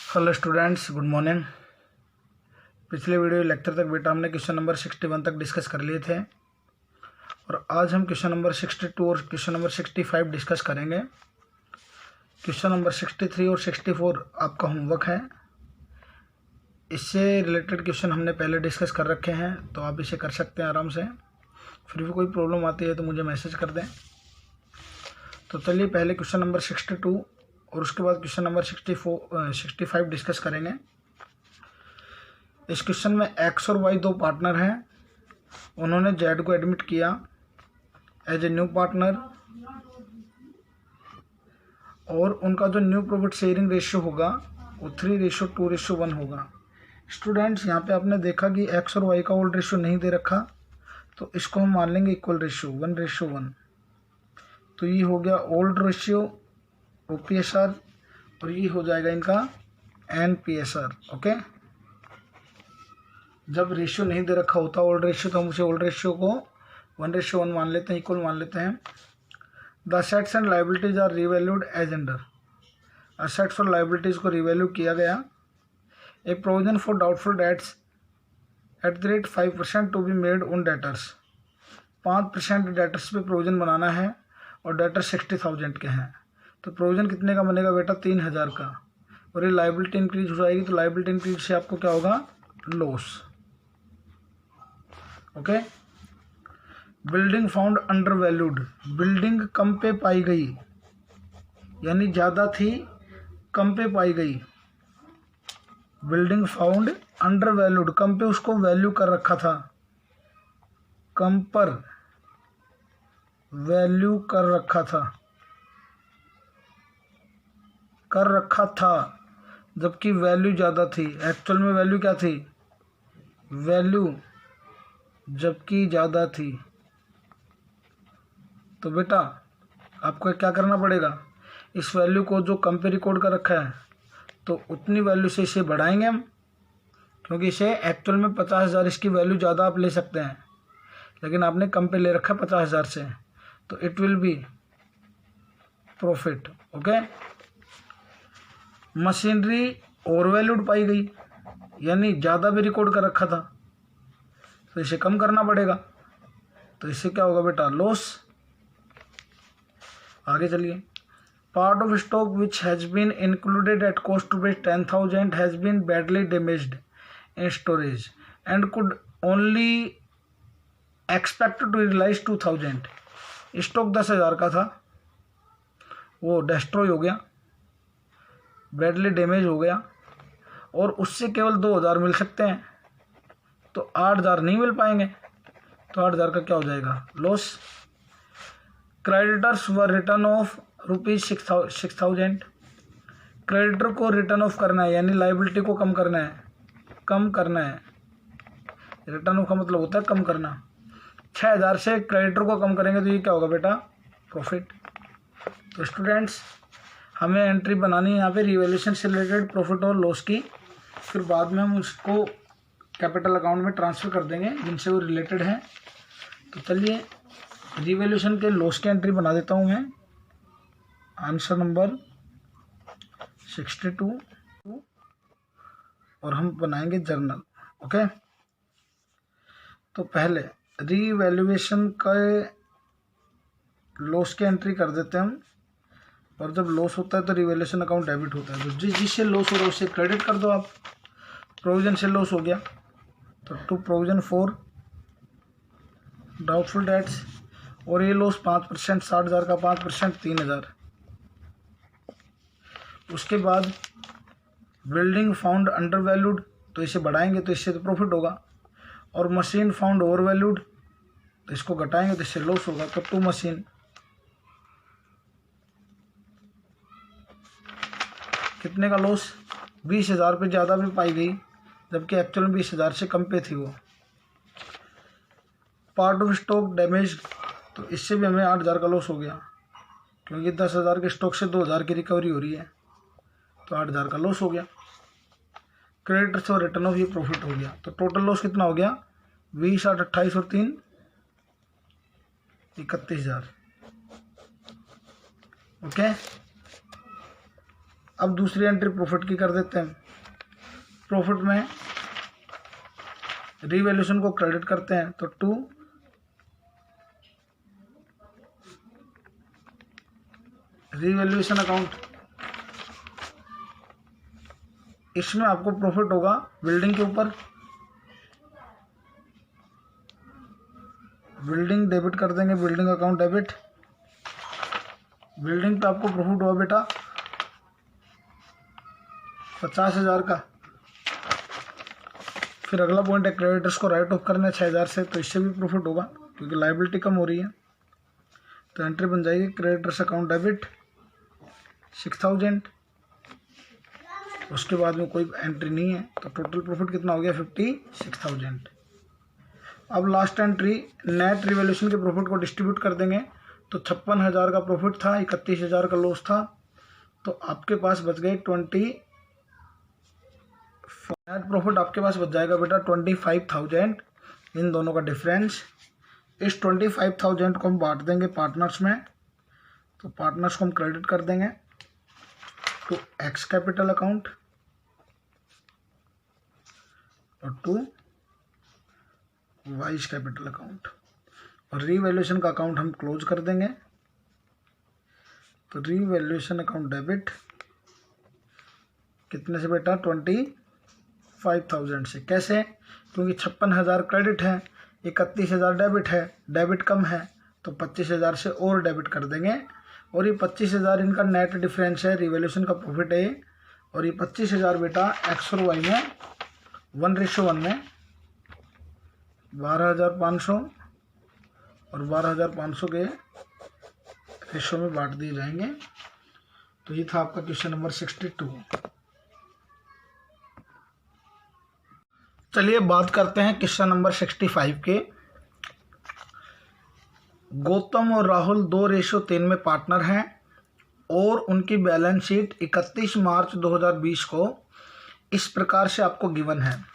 Hello students, good morning. पिछले video lecture तक बेटा हमने क्वेश्चन नंबर 61 तक डिस्कस कर लिए थे और आज हम क्वेश्चन नंबर 62 और क्वेश्चन नंबर 65 डिस्कस करेंगे। क्वेश्चन नंबर 63 और 64 आपका होमवर्क है। इससे रिलेटेड क्वेश्चन हमने पहले डिस्कस कर रखे हैं, तो आप इसे कर सकते हैं आराम से। फिर भी कोई प्रॉब्लम आती है तो मुझे मैसेज कर दें। तो चलिए पहले क्वेश्चन नंबर 62 और उसके बाद क्वेश्चन नंबर 65 डिस्कस करेंगे। इस क्वेश्चन में एक्स और वाई दो पार्टनर हैं। उन्होंने जेड को एडमिट किया एज ए न्यू पार्टनर और उनका जो न्यू प्रॉफिट शेयरिंग रेशियो होगा वो 3:2:1 होगा। स्टूडेंट्स, यहाँ पे आपने देखा कि एक्स और वाई का ओल्ड रेशियो नहीं दे रखा, तो इसको हम मान लेंगे इक्वल रेशियो 1:1। तो ये हो गया ओल्ड रेशियो OPSR और ये हो जाएगा इनका NPSR। ओके, जब रेशियो नहीं दे रखा होता ओल्ड रेशियो, तो हम उसे ओल्ड रेशियो को 1:1 मान लेते हैं, इक्वल मान लेते हैं। The assets and liabilities are revalued as under. Assets और लाइबिलिटीज को रिवैल्यू किया गया। A provision for doubtful debts @ 5% to be made on debtors. 5% debtors पे प्रोविजन बनाना है और डेटर 60,000 के हैं। तो प्रोविजन कितने का बनेगा बेटा? 3,000 का। और ये लाइबिलिटी इंक्रीज हो जाएगी, तो लाइबिलिटी इंक्रीज से आपको क्या होगा? Loss. Okay, building found under valued. Building कम पे पाई गई, यानी ज़्यादा थी, कम पे पाई गई। बिल्डिंग फाउंड अंडर वैल्यूड, कम पे उसको वैल्यू कर रखा था, कम पर वैल्यू कर रखा था, जबकि वैल्यू ज़्यादा थी। एक्चुअल में वैल्यू क्या थी? वैल्यू जबकि ज़्यादा थी। तो बेटा आपको क्या करना पड़ेगा? इस वैल्यू को जो कम पे रिकॉर्ड कर रखा है, तो उतनी वैल्यू से इसे बढ़ाएंगे हम, क्योंकि इसे एक्चुअल में 50,000 इसकी वैल्यू ज़्यादा आप ले सकते हैं, लेकिन आपने कम पे ले रखा है 50,000 से, तो it will be profit. Okay, machinery over valued पाई गई, यानी ज़्यादा भी रिकॉर्ड कर रखा था, तो इसे कम करना पड़ेगा। तो इससे क्या होगा बेटा? लॉस। आगे चलिए। Part of stock which has been included at cost rupees 10,000 has been badly damaged in storage and could only expect to realise 2,000। Stock 10,000 का था, वो डिस्ट्रॉय हो गया, बैडली डैमेज हो गया, और उससे केवल 2,000 मिल सकते हैं, तो 8,000 नहीं मिल पाएंगे। तो 8,000 का क्या हो जाएगा? Loss. Creditors were return of rupees 6,000। Creditor को रिटर्न ऑफ करना है, यानी लाइबिलिटी को कम करना है। रिटर्न ऑफ का मतलब होता है कम करना। 6,000 से क्रेडिटर को कम करेंगे, तो ये क्या होगा बेटा? प्रॉफिट। तो स्टूडेंट्स, हमें एंट्री बनानी है यहाँ पे रिवैल्यूएशन से रिलेटेड प्रॉफिट और लॉस की, फिर बाद में हम उसको कैपिटल अकाउंट में ट्रांसफ़र कर देंगे जिनसे वो रिलेटेड है। तो चलिए रिवैल्यूएशन के लॉस की एंट्री बना देता हूँ मैं। आंसर नंबर 62 और हम बनाएंगे जर्नल। ओके, तो पहले रिवैल्यूएशन के लॉस की एंट्री कर देते हैं हम, और जब लॉस होता है तो रिवैल्यूएशन अकाउंट डेबिट होता है। तो जिससे लॉस हो रहा है उससे क्रेडिट कर दो आप। प्रोविजन से लॉस हो गया, तो to provision for doubtful debts, और ये लॉस 5%, 60,000 का 5% 3,000। उसके बाद बिल्डिंग फाउंड अंडर वैल्यूड, तो इसे बढ़ाएंगे तो इससे तो प्रॉफिट होगा, और मशीन फाउंड ओवर वैल्यूड, तो इसको घटाएंगे तो इससे लॉस होगा। तो टू मशीन, कितने का लॉस? 20,000 पे ज़्यादा भी पाई गई, जबकि एक्चुअल में 20,000 से कम पे थी वो। पार्ट ऑफ स्टॉक डैमेज, तो इससे भी हमें 8,000 का लॉस हो गया, क्योंकि 10,000 के स्टॉक से 2,000 की रिकवरी हो रही है, तो 8,000 का लॉस हो गया। क्रेडिटर से रिटर्न ऑफ, ये प्रॉफिट हो गया। तो टोटल लॉस कितना हो गया? 20, 8, 28 और 3 31,000। ओके, अब दूसरी एंट्री प्रॉफिट की कर देते हैं। प्रॉफिट में रीवैल्यूएशन को क्रेडिट करते हैं, तो 2 रीवैल्यूएशन अकाउंट। इसमें आपको प्रॉफिट होगा बिल्डिंग के ऊपर, बिल्डिंग डेबिट कर देंगे, बिल्डिंग अकाउंट डेबिट। बिल्डिंग पे आपको प्रॉफिट हुआ बेटा 50,000 का। फिर अगला पॉइंट है क्रेडिटर्स को राइट ऑफ करना है 6,000 से, तो इससे भी प्रॉफिट होगा क्योंकि लायबिलिटी कम हो रही है। तो एंट्री बन जाएगी क्रेडिटर्स अकाउंट डेबिट 6,000। उसके बाद में कोई एंट्री नहीं है, तो टोटल प्रॉफिट कितना हो गया 56,000। अब लास्ट एंट्री नेट रिवैल्यूएशन के प्रॉफिट को डिस्ट्रीब्यूट कर देंगे। तो 56,000 का प्रॉफिट था, 31,000 का लॉस था, तो आपके पास बच गए 20। नेट प्रॉफिट आपके पास बच जाएगा बेटा 25,000, इन दोनों का डिफरेंस। इस 25,000 को हम बांट देंगे पार्टनर्स में, तो पार्टनर्स को हम क्रेडिट कर देंगे टू एक्स कैपिटल अकाउंट और टू वाइज कैपिटल अकाउंट, और रीवैल्यूएशन का अकाउंट हम क्लोज कर देंगे। तो रीवैल्यूएशन अकाउंट डेबिट कितने से बेटा 25,000 से। कैसे? क्योंकि 56,000 क्रेडिट है, 31,000 डेबिट है, डेबिट कम है, तो 25,000 से और डेबिट कर देंगे। और ये 25,000 इनका नेट डिफरेंस है, रिवैल्यूएशन का प्रॉफिट है। और ये 25,000 बेटा एक्स और वाई में 1:1 में 12,500 और 12,500 के रेशो में बांट दिए जाएंगे। तो ये था आपका क्वेश्चन नंबर 62। चलिए बात करते हैं क्वेश्चन नंबर 65 के। गौतम और राहुल 2:3 में पार्टनर हैं और उनकी बैलेंस शीट 31 मार्च 2020 को इस प्रकार से आपको गिवन है।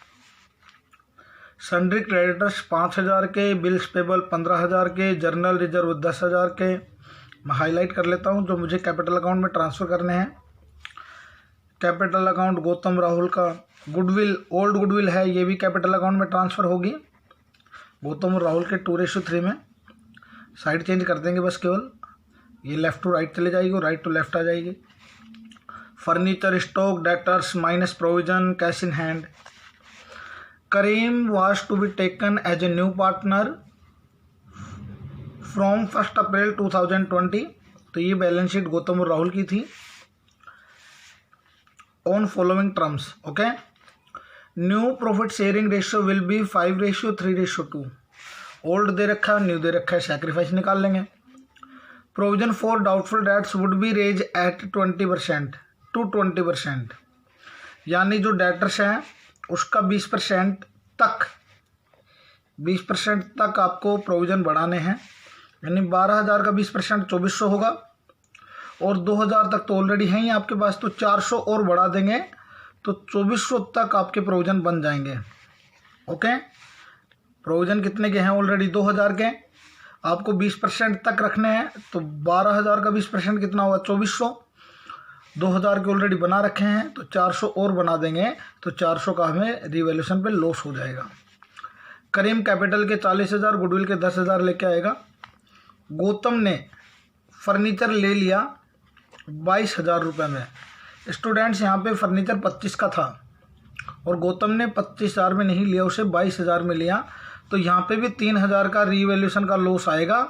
सन्ड्री क्रेडिटर्स 5,000 के, बिल्स पेबल 15,000 के, जर्नल रिजर्व 10,000 के। मैं हाईलाइट कर लेता हूं जो मुझे कैपिटल अकाउंट में ट्रांसफ़र करने हैं। कैपिटल अकाउंट गौतम राहुल का, गुडविल ओल्ड गुडविल है, ये भी कैपिटल अकाउंट में ट्रांसफ़र होगी गौतम और राहुल के 2:3 में। साइड चेंज कर देंगे बस केवल, ये लेफ़्ट टू राइट चले जाएगी और राइट टू लेफ़्ट आ जाएगी। Furniture stock debtors minus provision cash in hand. Karim was to be taken as a new partner from 1 April 2020। तो ये बैलेंस शीट गौतम और राहुल की थी on following terms. Okay, new profit sharing ratio will be 5:3:2। Old दे रखा है, new दे रखा है, सैक्रिफाइस निकाल लेंगे। Provision for doubtful debts would be raise at 20% to 20%, यानी जो डेटर्स हैं उसका 20% तक आपको प्रोविजन बढ़ाने हैं। यानी 12,000 का 20% 2,400 होगा, और 2,000 तक तो ऑलरेडी हैं ही आपके पास, तो 400 और बढ़ा देंगे तो 2,400 तक आपके प्रोविजन बन जाएंगे। ओके, प्रोविजन कितने के हैं ऑलरेडी 2,000 के, आपको 20% तक रखने हैं, तो 12,000 का 20% कितना होगा 2,400। 2,000 के ऑलरेडी बना रखे हैं, तो 400 और बना देंगे, तो 400 का हमें रिवैल्यूएशन पे लॉस हो जाएगा। करीम कैपिटल के 40,000, गुडविल के 10,000 लेके आएगा। गौतम ने फर्नीचर ले लिया 22,000 रुपये में। स्टूडेंट्स यहाँ पे फर्नीचर 25 का था और गौतम ने 25,000 में नहीं लिया, उसे 22,000 में लिया, तो यहाँ पे भी 3,000 का रिवैल्यूएशन का लॉस आएगा,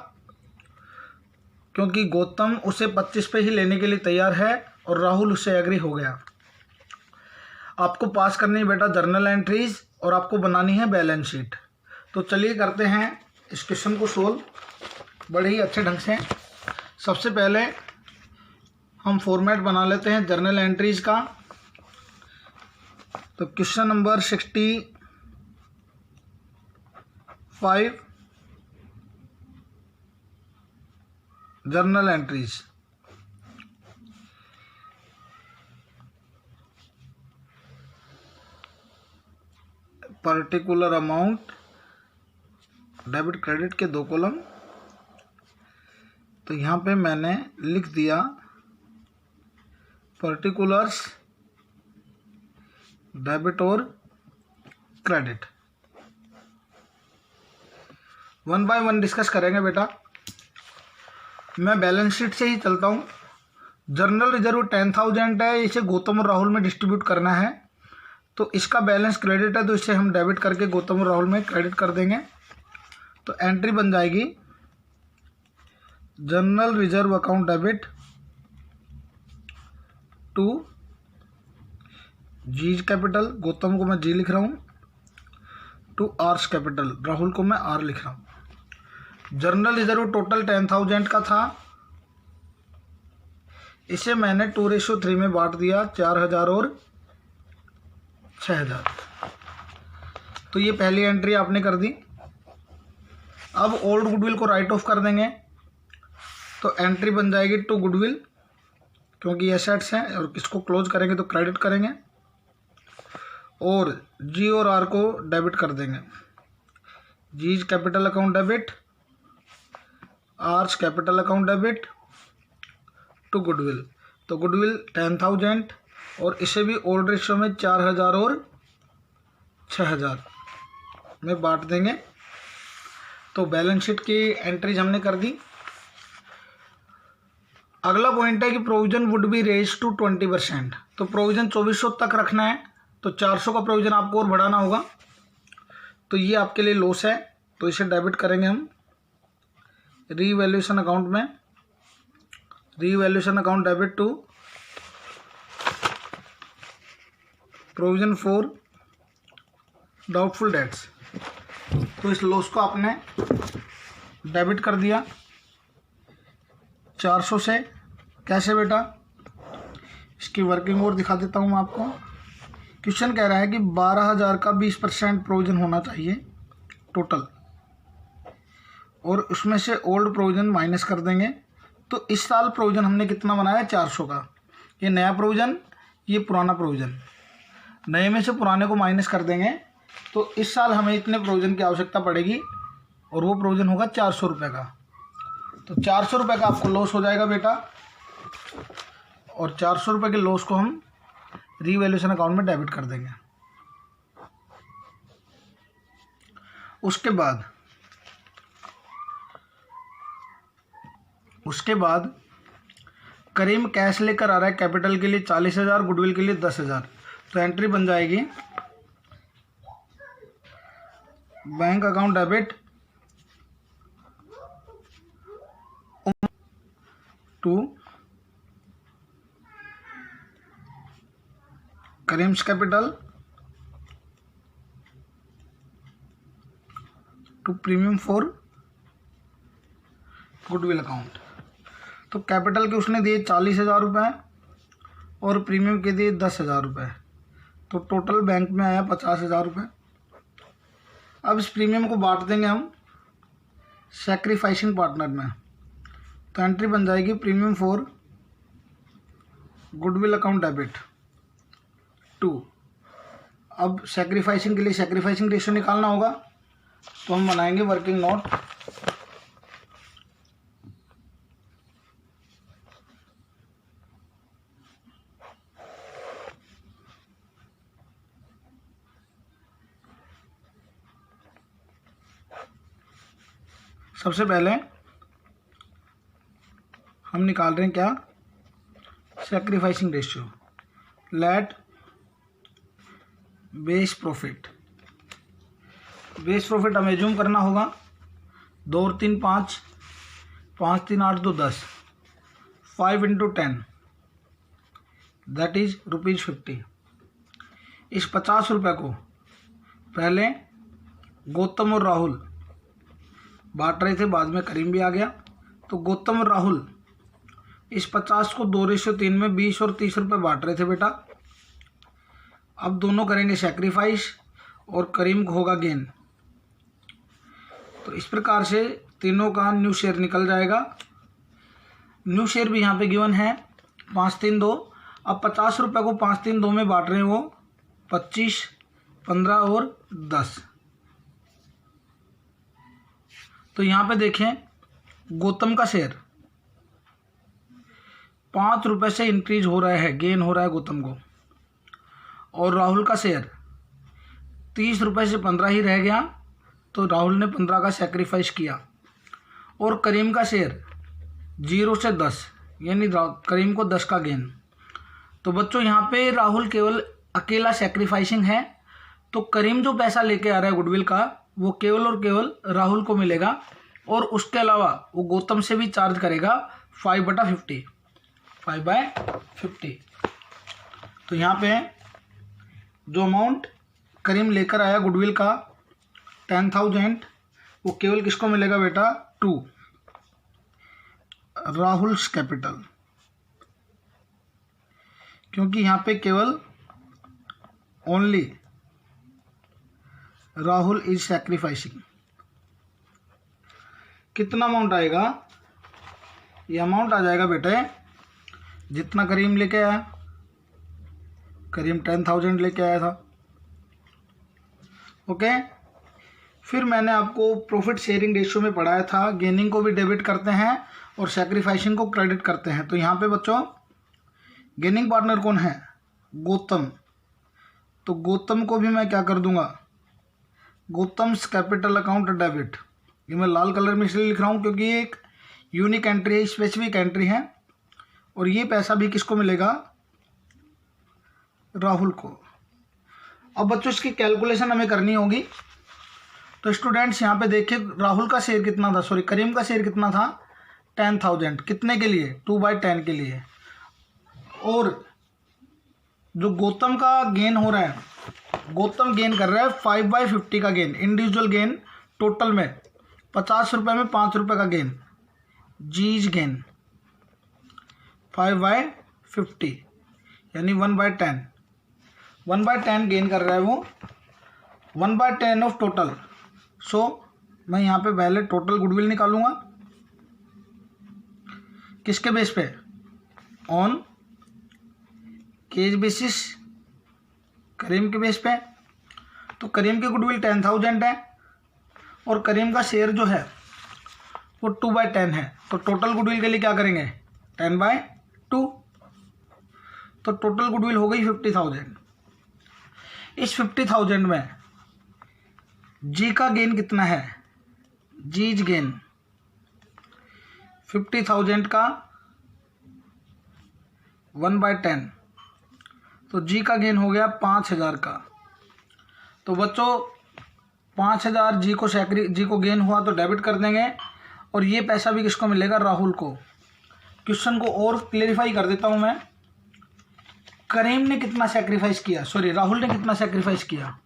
क्योंकि गौतम उसे 25 पे ही लेने के लिए तैयार है और राहुल उससे एग्री हो गया। आपको पास करनी है बेटा जर्नल एंट्रीज और आपको बनानी है बैलेंस शीट। तो चलिए करते हैं इस क्वेश्चन को सोल्व बड़े ही अच्छे ढंग से। सबसे पहले हम फॉर्मेट बना लेते हैं जर्नल एंट्रीज का। तो question number 65 journal entries. Particular amount, debit credit के 2 कॉलम। तो यहाँ पे मैंने लिख दिया पर्टिकुलर्स डेबिट और credit. One by one discuss करेंगे बेटा। मैं बैलेंस शीट से ही चलता हूँ। जनरल रिजर्व 10,000 है, इसे गौतम और राहुल में डिस्ट्रीब्यूट करना है, तो इसका बैलेंस क्रेडिट है, तो इसे हम डेबिट करके गौतम और राहुल में क्रेडिट कर देंगे। तो एंट्री बन जाएगी general reserve account debit to G's capital, Gautam को मैं जी लिख रहा हूँ, टू आर्स कैपिटल, राहुल को मैं आर लिख रहा हूँ। जनरल रिजर्व टोटल 10,000 का था, इसे मैंने 2:3 में बांट दिया, 4,000 और 6,000। तो ये पहली एंट्री आपने कर दी। अब ओल्ड गुडविल को राइट ऑफ कर देंगे, तो एंट्री बन जाएगी टू गुडविल, क्योंकि एसेट्स हैं, और इसको क्लोज करेंगे तो क्रेडिट करेंगे, और जी और आर को डेबिट कर देंगे। G's capital account debit, R's capital account debit to goodwill. तो गुडविल 10,000 और इसे भी ओल्ड रेशियो में 4,000 और 6,000 में बांट देंगे। तो बैलेंस शीट की एंट्रीज हमने कर दी। अगला पॉइंट है कि provision would be raise to 20%। तो प्रोविजन 2400 तक रखना है, तो 400 का प्रोविजन आपको और बढ़ाना होगा। तो ये आपके लिए लॉस है, तो इसे डेबिट करेंगे हम रीवैल्यूएशन अकाउंट में। Revaluation account debit to provision for doubtful debts. तो इस लॉस को आपने डेबिट कर दिया 400 से। कैसे बेटा, इसकी वर्किंग और दिखा देता हूँ मैं आपको। क्वेश्चन कह रहा है कि 12,000 का 20% प्रोविजन होना चाहिए टोटल, और उसमें से ओल्ड प्रोविजन माइनस कर देंगे। तो इस साल प्रोविजन हमने कितना बनाया, 400 का। ये नया प्रोविजन, ये पुराना प्रोविजन, नए में से पुराने को माइनस कर देंगे। तो इस साल हमें इतने प्रोविजन की आवश्यकता पड़ेगी, और वो प्रोविजन होगा 400 रुपये का। तो 400 रुपये का आपको लॉस हो जाएगा बेटा, और 400 रुपये के लॉस को हम रीवैल्यूएशन अकाउंट में डेबिट कर देंगे। उसके बाद करीम कैश लेकर आ रहा है कैपिटल के लिए 40,000, गुडविल के लिए 10,000। तो एंट्री बन जाएगी bank account debit to Karim's capital to premium for goodwill account. तो कैपिटल के उसने दिए 40,000 रुपये और प्रीमियम के दिए 10,000 रुपये, तो टोटल बैंक में आया 50,000 रुपये। अब इस प्रीमियम को बांट देंगे हम सैक्रिफाइसिंग पार्टनर में। तो एंट्री बन जाएगी premium for goodwill account debit to. अब सैक्रिफाइसिंग के लिए सैक्रिफाइसिंग रेशियो निकालना होगा, तो हम बनाएंगे वर्किंग नोट। सबसे पहले हम निकाल रहे हैं क्या, sacrificing ratio. Let base profit, base profit हमें एज्यूम करना होगा 2 और 3 5, 5 3 8 2 10, 5 × 10 दैट इज ₹50। इस 50 रुपये को पहले गौतम और राहुल बांट रहे थे, बाद में करीम भी आ गया। तो गौतम और राहुल इस 50 को 2:3 में 20 और 30 रुपये बांट रहे थे बेटा। अब दोनों करेंगे सैक्रिफाइस और करीम को होगा गेन। तो इस प्रकार से तीनों का न्यू शेयर निकल जाएगा। न्यू शेयर भी यहाँ पे गिवन है 5 3 2। अब 50 रुपये को 5 3 2 में बांट रहे हैं वो 25, 15 और 10। तो यहाँ पे देखें गौतम का शेयर ₹5 से इंक्रीज हो रहा है, गेन हो रहा है गौतम को, और राहुल का शेयर ₹30 से 15 ही रह गया, तो राहुल ने 15 का सेक्रीफाइस किया। और करीम का शेयर 0 से 10, यानी करीम को 10 का गेन। तो बच्चों यहाँ पे राहुल केवल अकेला सेक्रीफाइसिंग है, तो करीम जो पैसा लेके आ रहा है गुडविल का, वो केवल और केवल राहुल को मिलेगा, और उसके अलावा वो गौतम से भी चार्ज करेगा 5/50, 5/50। तो यहाँ पे जो अमाउंट करीम लेकर आया गुडविल का 10,000, वो केवल किसको मिलेगा बेटा? टू राहुल्स कैपिटल, क्योंकि यहाँ पे केवल ओनली राहुल इज सैक्रिफाइसिंग। कितना अमाउंट आएगा? ये अमाउंट आ जाएगा बेटे जितना करीम लेके आया। करीम 10,000 लेके आया था, ओके। फिर मैंने आपको प्रॉफिट शेयरिंग रेशियो में पढ़ाया था, गेनिंग को भी डेबिट करते हैं और सैक्रिफाइसिंग को क्रेडिट करते हैं। तो यहाँ पे बच्चों गेनिंग पार्टनर कौन है? गौतम। तो गौतम को भी मैं क्या कर दूंगा? Gautam's capital account debit. ये मैं लाल कलर में इसलिए लिख रहा हूँ क्योंकि ये एक यूनिक एंट्री है, स्पेसिफिक एंट्री है, और ये पैसा भी किसको मिलेगा? राहुल को। अब बच्चों इसकी कैलकुलेशन हमें करनी होगी। तो स्टूडेंट्स यहाँ पे देखिए राहुल का शेयर कितना था, सॉरी करीम का शेयर कितना था? 10,000। कितने के लिए? 2/10 के लिए। और जो गौतम का गेन हो रहा है, गौतम गेन कर रहा है 5/50 का गेन, इंडिविजुअल गेन टोटल में ₹50 में ₹5 का गेन, जीज गेन 5/50 यानी 1/10, 1/10 गेन कर रहा है वो, 1/10 ऑफ टोटल। सो मैं यहाँ पे पहले टोटल गुडविल निकालूंगा, किसके बेस पे? ऑन केज बेसिस, करीम के बेस पे। तो करीम की गुडविल 10,000 है और करीम का शेयर जो है वो 2/10 है। तो टोटल गुडविल के लिए क्या करेंगे? 10/2। तो टोटल गुडविल हो गई 50,000। इस 50,000 में जी का गेन कितना है? जीज गेन 50,000 का 1/10, तो जी का गेन हो गया 5,000 का। तो बच्चों 5,000 जी को गेन हुआ तो डेबिट कर देंगे, और ये पैसा भी किसको मिलेगा? राहुल को। क्वेश्चन को और क्लेरिफाई कर देता हूं मैं। करीम ने कितना सेक्रीफाइस किया, सॉरी राहुल ने कितना सेक्रीफाइस किया?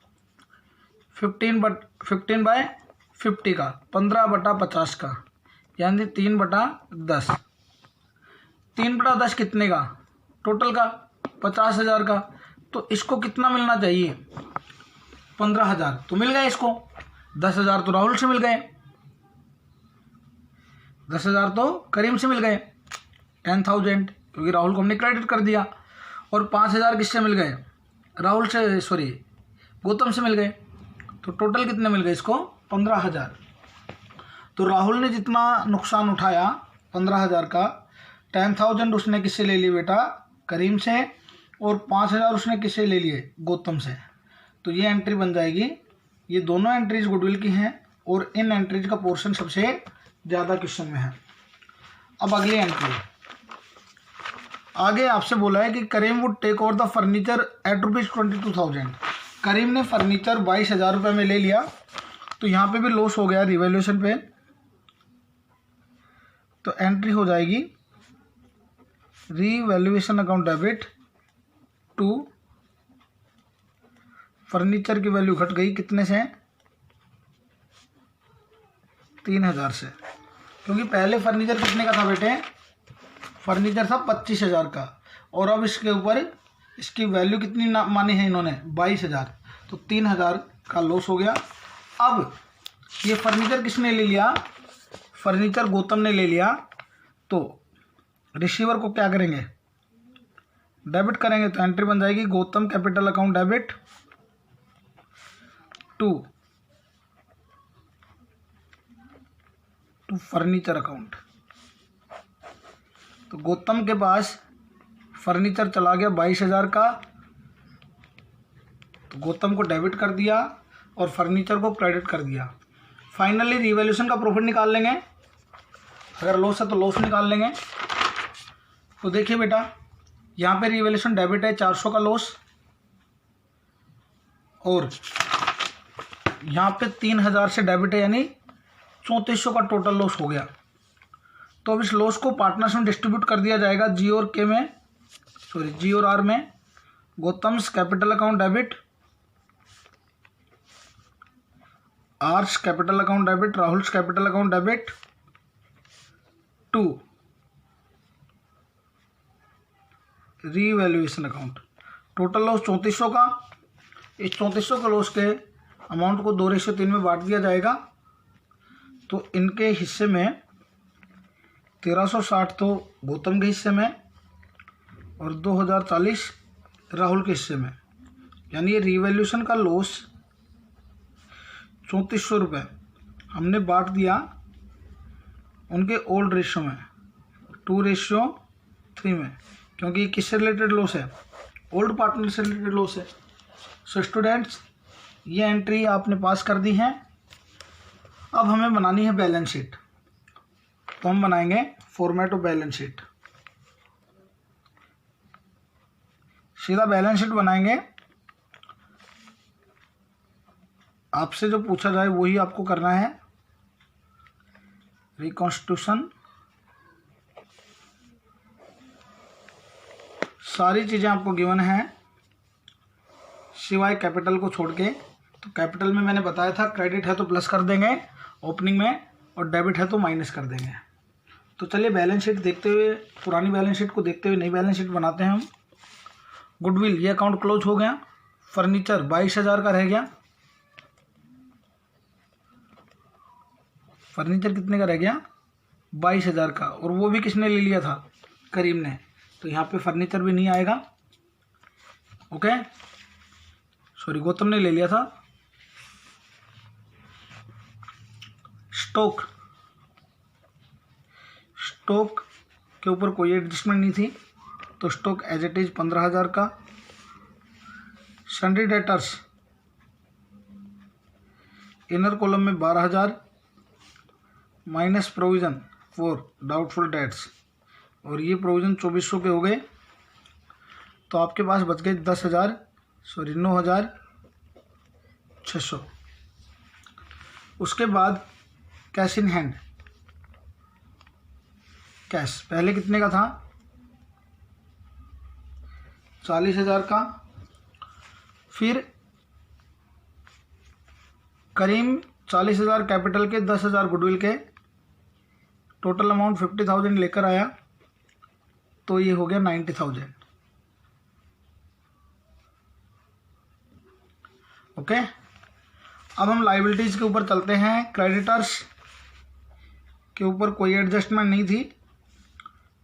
15/50 का, 15/50 का, यानी 3/10। 3/10 कितने का? टोटल का 50,000 का। तो इसको कितना मिलना चाहिए? 15,000। तो मिल गए इसको। 10,000 तो राहुल से मिल गए, 10,000 तो करीम से मिल गए, 10,000 क्योंकि राहुल को हमने क्रेडिट कर दिया, और 5,000 किससे मिल गए? राहुल से, सॉरी गौतम से मिल गए। तो टोटल कितने मिल गए इसको? 15,000। तो राहुल ने जितना नुकसान उठाया 15,000 का, 10,000 उसने किससे ले लिए बेटा? करीम से, और 5,000 उसने किससे ले लिए? गौतम से। तो ये एंट्री बन जाएगी। ये दोनों एंट्रीज गुडविल की हैं, और इन एंट्रीज का पोर्शन सबसे ज़्यादा क्वेश्चन में है। अब अगली एंट्री, आगे आपसे बोला है कि Karim would take over the furniture at ₹22,000। Karim ने फर्नीचर 22,000 रुपये में ले लिया, तो यहाँ पे भी लॉस हो गया रिवैल्यूएशन पे। तो एंट्री हो जाएगी revaluation account debit to, furniture की वैल्यू घट गई कितने से? 3,000 से, क्योंकि पहले फर्नीचर कितने का था बेटे? फर्नीचर था 25,000 का, और अब इसके ऊपर इसकी वैल्यू कितनी मानी है इन्होंने? 22,000। तो 3,000 का लॉस हो गया। अब ये फर्नीचर किसने ले लिया? फर्नीचर गौतम ने ले लिया। तो रिसीवर को क्या करेंगे? डेबिट करेंगे। तो एंट्री बन जाएगी Gautam capital account debit to furniture account. तो गौतम के पास फर्नीचर चला गया 22,000 का, तो गौतम को डेबिट कर दिया और फर्नीचर को क्रेडिट कर दिया। फाइनली रिवैल्यूएशन का प्रॉफिट निकाल लेंगे, अगर लॉस है तो लॉस निकाल लेंगे। तो देखिए बेटा, यहाँ पे रिवैल्यूएशन डेबिट है 400 का लॉस, और यहाँ पे 3,000 से डेबिट है, यानी 3400 का टोटल लॉस हो गया। तो अब इस लॉस को पार्टनर्स में डिस्ट्रीब्यूट कर दिया जाएगा, जी और आर में। Gautam's capital account debit, R's capital account debit, Rahul's capital account debit to revaluation account. Total loss 3400 का, इस 3400 का लॉस के अमाउंट को 2:3 में बांट दिया जाएगा। तो इनके हिस्से में 1360 तो गौतम के हिस्से में और 2040 राहुल के हिस्से में, यानी ये रिवैल्यूएशन का लॉस 3400 रुपये हमने बांट दिया उनके ओल्ड रेशियो में 2:3 में, क्योंकि किससे रिलेटेड लॉस है, ओल्ड पार्टनर से रिलेटेड लॉस है। सो स्टूडेंट्स, ये एंट्री आपने पास कर दी है। अब हमें बनानी है बैलेंस शीट, तो हम बनाएंगे फॉर्मेट ऑफ बैलेंस शीट। सीधा बैलेंस शीट बनाएंगे, आपसे जो पूछा जाए वही आपको करना है। रिकॉन्स्टिट्यूशन, सारी चीज़ें आपको गिवन हैं सिवाय कैपिटल को छोड़ के। तो कैपिटल में मैंने बताया था क्रेडिट है तो प्लस कर देंगे ओपनिंग में, और डेबिट है तो माइनस कर देंगे। तो चलिए बैलेंस शीट देखते हुए, पुरानी बैलेंस शीट को देखते हुए नई बैलेंस शीट बनाते हैं हम। गुडविल, ये अकाउंट क्लोज हो गया। फर्नीचर 22,000 का रह गया। फर्नीचर कितने का रह गया? 22,000 का, और वो भी किसने ले लिया था? करीम ने। तो यहाँ पे फर्नीचर भी नहीं आएगा। ओके, सॉरी, गौतम ने ले लिया था। स्टॉक के ऊपर कोई एडजस्टमेंट नहीं थी, तो स्टॉक एज इट इज 15,000 का। सन्ड्री डेटर्स इनर कॉलम में 12,000 minus provision for doubtful debts, और ये प्रोविज़न 2400 के हो गए। तो आपके पास बच गए 9,600। उसके बाद कैश इन हैंड, कैश पहले कितने का था? 40,000 का। फिर करीम 40,000 कैपिटल के, 10,000 गुडविल के, टोटल अमाउंट 50,000 लेकर आया, तो ये हो गया 90,000। ओके, अब हम लाइबिलिटीज़ के ऊपर चलते हैं। क्रेडिटर्स के ऊपर कोई एडजस्टमेंट नहीं थी,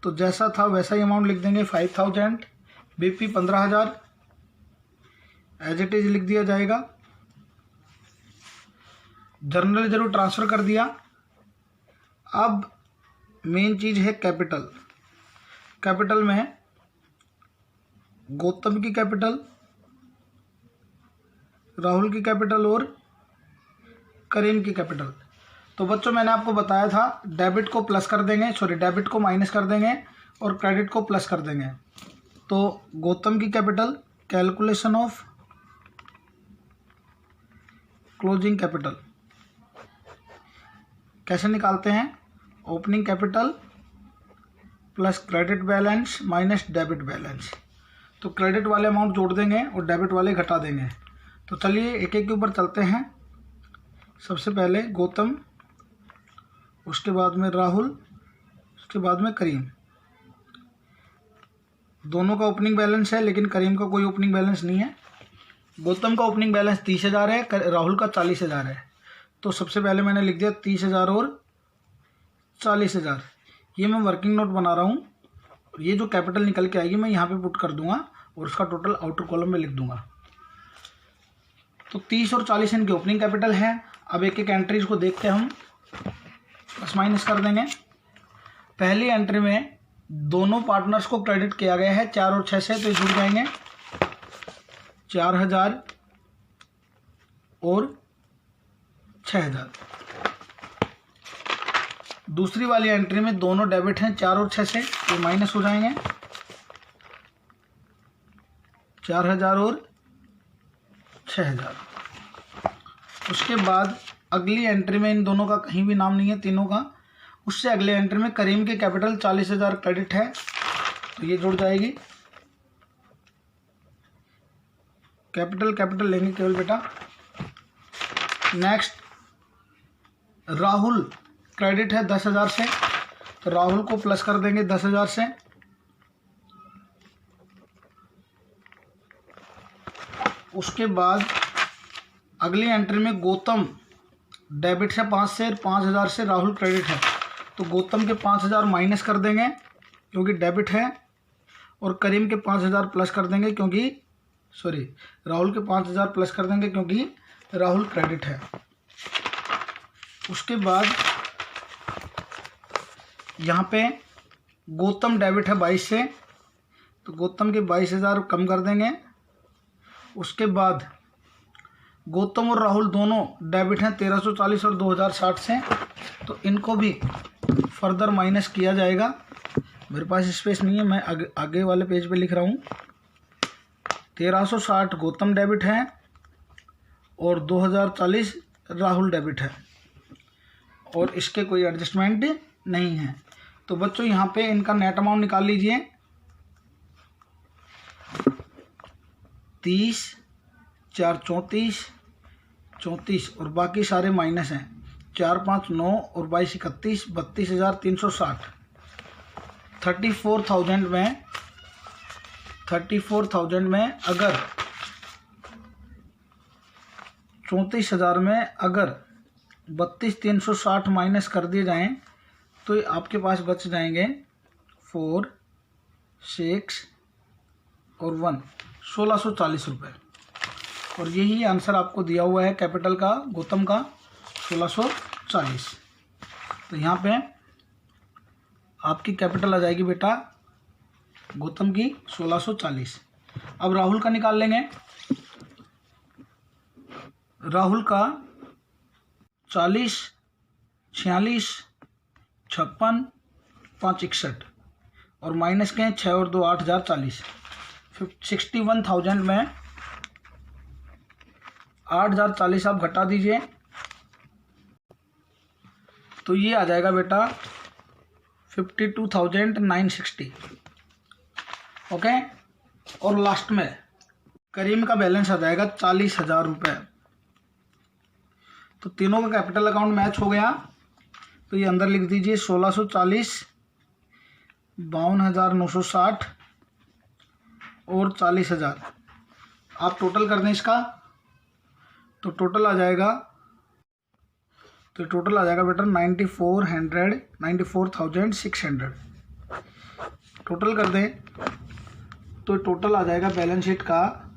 तो जैसा था वैसा ही अमाउंट लिख देंगे 5,000। बीपी 15,000 एज इट इज लिख दिया जाएगा। जर्नल जरूर ट्रांसफ़र कर दिया। अब मेन चीज़ है कैपिटल। कैपिटल में गौतम की कैपिटल, राहुल की कैपिटल और करीम की कैपिटल। तो बच्चों, मैंने आपको बताया था डेबिट को प्लस कर देंगे, डेबिट को माइनस कर देंगे और क्रेडिट को प्लस कर देंगे। तो गौतम की capital, calculation of closing capital कैसे निकालते हैं? Opening capital plus credit balance minus debit balance. तो क्रेडिट वाले अमाउंट जोड़ देंगे और डेबिट वाले घटा देंगे। तो चलिए एक एक के ऊपर चलते हैं। सबसे पहले गौतम, उसके बाद में राहुल, उसके बाद में करीम। दोनों का ओपनिंग बैलेंस है, लेकिन करीम का कोई ओपनिंग बैलेंस नहीं है। गौतम का ओपनिंग बैलेंस 30,000 है, राहुल का 40,000 है। तो सबसे पहले मैंने लिख दिया 30,000 और 40,000। ये मैं वर्किंग नोट बना रहा हूँ। ये जो कैपिटल निकल के आएगी मैं यहाँ पे पुट कर दूंगा और उसका टोटल आउटर कॉलम में लिख दूंगा। तो 30 और 40 इनके ओपनिंग कैपिटल है। अब एक एक एंट्रीज को देख के हम प्लस माइनस कर देंगे। पहली एंट्री में दोनों पार्टनर्स को क्रेडिट किया गया है 4 और 6 से, तो ये जुड़ जाएंगे 4000 और 6000। दूसरी वाली एंट्री में दोनों डेबिट हैं 4 और 6 से, तो माइनस हो जाएंगे 4000 और 6000। उसके बाद अगली एंट्री में इन दोनों का कहीं भी नाम नहीं है, तीनों का। उससे अगले एंट्री में करीम के कैपिटल 40,000 क्रेडिट है, तो ये जुड़ जाएगी। कैपिटल लेंगे केवल बेटा। नेक्स्ट राहुल क्रेडिट है 10,000 से, तो राहुल को प्लस कर देंगे 10,000 से। उसके बाद अगली एंट्री में गौतम डेबिट है 5 से, 5,000 से राहुल क्रेडिट है, तो गौतम के 5,000 माइनस कर देंगे क्योंकि डेबिट है, और करीम के 5,000 प्लस कर देंगे क्योंकि राहुल के 5,000 प्लस कर देंगे क्योंकि राहुल क्रेडिट है। उसके बाद यहाँ पे गौतम डेबिट है 22 से, तो गौतम के 22,000 कम कर देंगे। उसके बाद गौतम और राहुल दोनों डेबिट हैं 1340 और 2060 से, तो इनको भी फर्दर माइनस किया जाएगा। मेरे पास स्पेस नहीं है, मैं आगे वाले पेज पे लिख रहा हूँ। 1360 गौतम डेबिट है और 2040 राहुल डेबिट है, और इसके कोई एडजस्टमेंट नहीं है। तो बच्चों यहाँ पे इनका नेट अमाउंट निकाल लीजिए। 30, 4 34, 34 और बाकी सारे माइनस हैं। 4 5 9 और 22 31, 32,360। 34,000 में अगर 34,000 में अगर 32,360 माइनस कर दिए जाएं तो आपके पास बच जाएंगे 4 6 और 1 1640 रुपये। और यही आंसर आपको दिया हुआ है कैपिटल का, गौतम का 1640। तो यहाँ पे आपकी कैपिटल आ जाएगी बेटा गौतम की 1640। अब राहुल का निकाल लेंगे। राहुल का 40 46 56 5 61 और माइनस के 6 और 2 8,040। 61,000 में 8,040 आप घटा दीजिए तो ये आ जाएगा बेटा 52,960। ओके, और लास्ट में करीम का बैलेंस आ जाएगा 40,000 रुपये। तो तीनों का कैपिटल अकाउंट मैच हो गया, तो ये अंदर लिख दीजिए 1640, 52,960 और 40,000। आप टोटल कर दें इसका तो टोटल आ जाएगा बेटा 94,600। टोटल कर दें तो टोटल आ जाएगा बैलेंस शीट का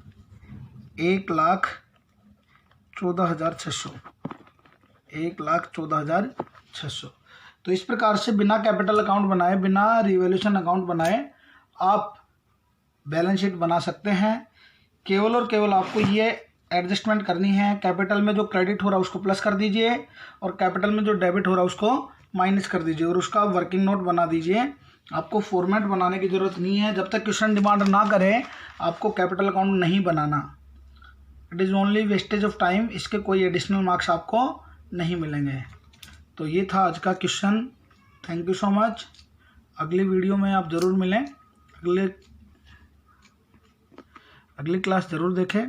1,14,600। 1,14,600। तो इस प्रकार से बिना कैपिटल अकाउंट बनाए, बिना रिवैल्यूएशन अकाउंट बनाए आप बैलेंस शीट बना सकते हैं। केवल और केवल आपको ये एडजस्टमेंट करनी है, कैपिटल में जो क्रेडिट हो रहा है उसको प्लस कर दीजिए और कैपिटल में जो डेबिट हो रहा है उसको माइनस कर दीजिए और उसका वर्किंग नोट बना दीजिए। आपको फॉर्मेट बनाने की ज़रूरत नहीं है। जब तक क्वेश्चन डिमांड ना करे आपको कैपिटल अकाउंट नहीं बनाना। It is only wastage of time. इसके कोई एडिशनल मार्क्स आपको नहीं मिलेंगे। तो ये था आज का question. Thank you so much. अगली वीडियो में आप ज़रूर मिलें, अगली क्लास ज़रूर देखें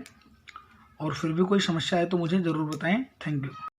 और फिर भी कोई समस्या है तो मुझे ज़रूर बताएं। Thank you.